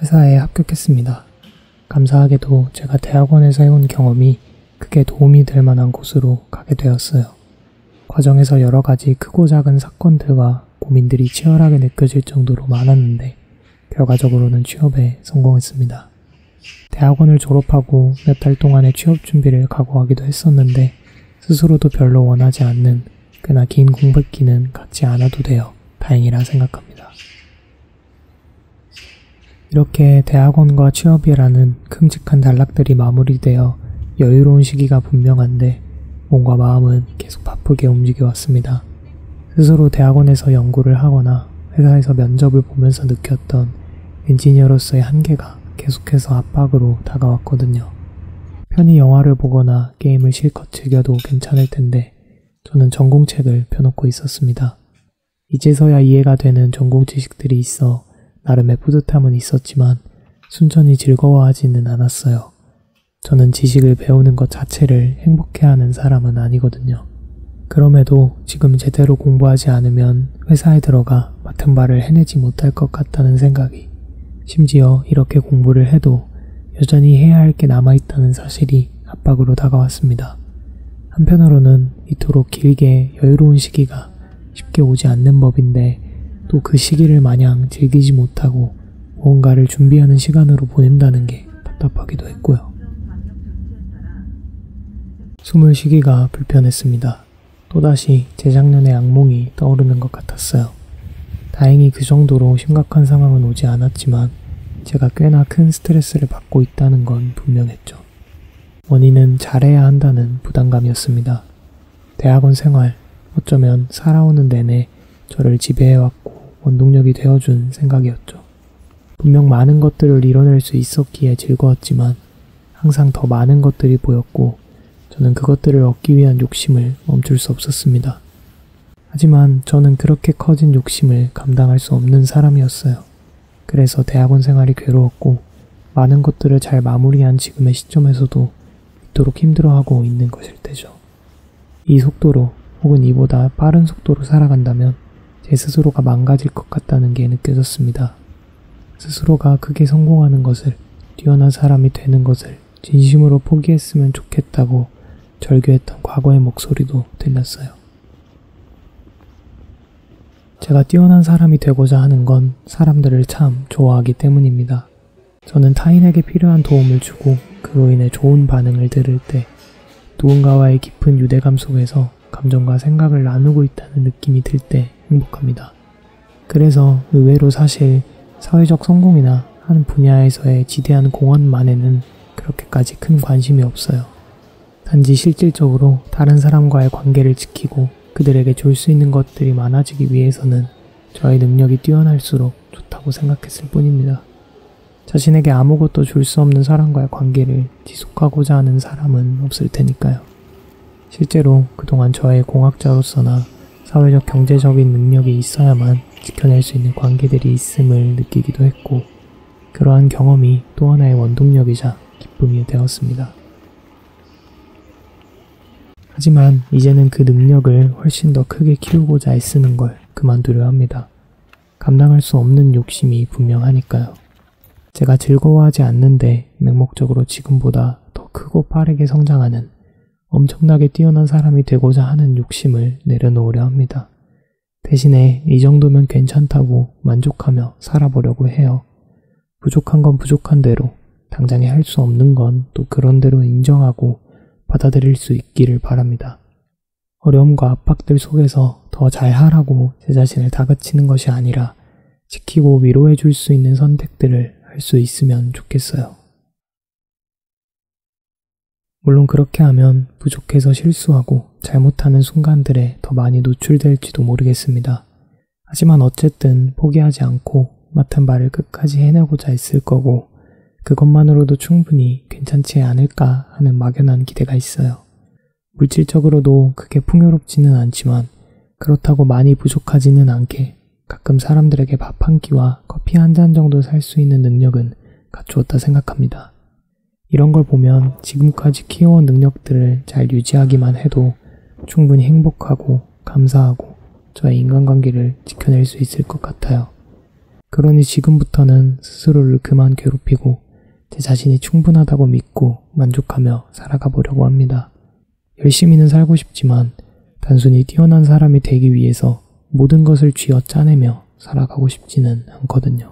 회사에 합격했습니다. 감사하게도 제가 대학원에서 해온 경험이 크게 도움이 될 만한 곳으로 가게 되었어요. 과정에서 여러 가지 크고 작은 사건들과 고민들이 치열하게 느껴질 정도로 많았는데 결과적으로는 취업에 성공했습니다. 대학원을 졸업하고 몇 달 동안의 취업 준비를 각오하기도 했었는데 스스로도 별로 원하지 않는 꽤나 긴 공백기는 갖지 않아도 되어 다행이라 생각합니다. 이렇게 대학원과 취업이라는 큼직한 단락들이 마무리되어 여유로운 시기가 분명한데 몸과 마음은 계속 바쁘게 움직여왔습니다. 스스로 대학원에서 연구를 하거나 회사에서 면접을 보면서 느꼈던 엔지니어로서의 한계가 계속해서 압박으로 다가왔거든요. 편히 영화를 보거나 게임을 실컷 즐겨도 괜찮을 텐데 저는 전공책을 펴놓고 있었습니다. 이제서야 이해가 되는 전공 지식들이 있어 나름의 뿌듯함은 있었지만 순전히 즐거워하지는 않았어요. 저는 지식을 배우는 것 자체를 행복해하는 사람은 아니거든요. 그럼에도 지금 제대로 공부하지 않으면 회사에 들어가 맡은 바를 해내지 못할 것 같다는 생각이, 심지어 이렇게 공부를 해도 여전히 해야 할 게 남아있다는 사실이 압박으로 다가왔습니다. 한편으로는 이토록 길게 여유로운 시기가 쉽게 오지 않는 법인데 또 그 시기를 마냥 즐기지 못하고 무언가를 준비하는 시간으로 보낸다는 게 답답하기도 했고요. 숨을 쉬기가 불편했습니다. 또다시 재작년의 악몽이 떠오르는 것 같았어요. 다행히 그 정도로 심각한 상황은 오지 않았지만 제가 꽤나 큰 스트레스를 받고 있다는 건 분명했죠. 원인은 잘해야 한다는 부담감이었습니다. 대학원 생활, 어쩌면 살아오는 내내 저를 지배해왔고 원동력이 되어준 생각이었죠. 분명 많은 것들을 이뤄낼 수 있었기에 즐거웠지만 항상 더 많은 것들이 보였고 저는 그것들을 얻기 위한 욕심을 멈출 수 없었습니다. 하지만 저는 그렇게 커진 욕심을 감당할 수 없는 사람이었어요. 그래서 대학원 생활이 괴로웠고 많은 것들을 잘 마무리한 지금의 시점에서도 이토록 힘들어하고 있는 것일 테죠. 이 속도로 혹은 이보다 빠른 속도로 살아간다면 제 스스로가 망가질 것 같다는 게 느껴졌습니다. 스스로가 크게 성공하는 것을, 뛰어난 사람이 되는 것을 진심으로 포기했으면 좋겠다고 절규했던 과거의 목소리도 들렸어요. 제가 뛰어난 사람이 되고자 하는 건 사람들을 참 좋아하기 때문입니다. 저는 타인에게 필요한 도움을 주고 그로 인해 좋은 반응을 들을 때 누군가와의 깊은 유대감 속에서 감정과 생각을 나누고 있다는 느낌이 들 때 행복합니다. 그래서 의외로 사실 사회적 성공이나 한 분야에서의 지대한 공헌만에는 그렇게까지 큰 관심이 없어요. 단지 실질적으로 다른 사람과의 관계를 지키고 그들에게 줄 수 있는 것들이 많아지기 위해서는 저의 능력이 뛰어날수록 좋다고 생각했을 뿐입니다. 자신에게 아무것도 줄 수 없는 사람과의 관계를 지속하고자 하는 사람은 없을 테니까요. 실제로 그동안 저의 공학자로서나 사회적 경제적인 능력이 있어야만 지켜낼 수 있는 관계들이 있음을 느끼기도 했고 그러한 경험이 또 하나의 원동력이자 기쁨이 되었습니다. 하지만 이제는 그 능력을 훨씬 더 크게 키우고자 애쓰는 걸 그만두려 합니다. 감당할 수 없는 욕심이 분명하니까요. 제가 즐거워하지 않는데 맹목적으로 지금보다 더 크고 빠르게 성장하는 엄청나게 뛰어난 사람이 되고자 하는 욕심을 내려놓으려 합니다. 대신에 이 정도면 괜찮다고 만족하며 살아보려고 해요. 부족한 건 부족한 대로, 당장에 할 수 없는 건 또 그런 대로 인정하고 받아들일 수 있기를 바랍니다. 어려움과 압박들 속에서 더 잘하라고 제 자신을 다그치는 것이 아니라 지키고 위로해 줄 수 있는 선택들을 할 수 있으면 좋겠어요. 물론 그렇게 하면 부족해서 실수하고 잘못하는 순간들에 더 많이 노출될지도 모르겠습니다. 하지만 어쨌든 포기하지 않고 맡은 바를 끝까지 해내고자 했을 거고 그것만으로도 충분히 괜찮지 않을까 하는 막연한 기대가 있어요. 물질적으로도 크게 풍요롭지는 않지만 그렇다고 많이 부족하지는 않게 가끔 사람들에게 밥 한 끼와 커피 한 잔 정도 살 수 있는 능력은 갖추었다 생각합니다. 이런 걸 보면 지금까지 키워온 능력들을 잘 유지하기만 해도 충분히 행복하고 감사하고 저의 인간관계를 지켜낼 수 있을 것 같아요. 그러니 지금부터는 스스로를 그만 괴롭히고 제 자신이 충분하다고 믿고 만족하며 살아가 보려고 합니다. 열심히는 살고 싶지만 단순히 뛰어난 사람이 되기 위해서 모든 것을 쥐어 짜내며 살아가고 싶지는 않거든요.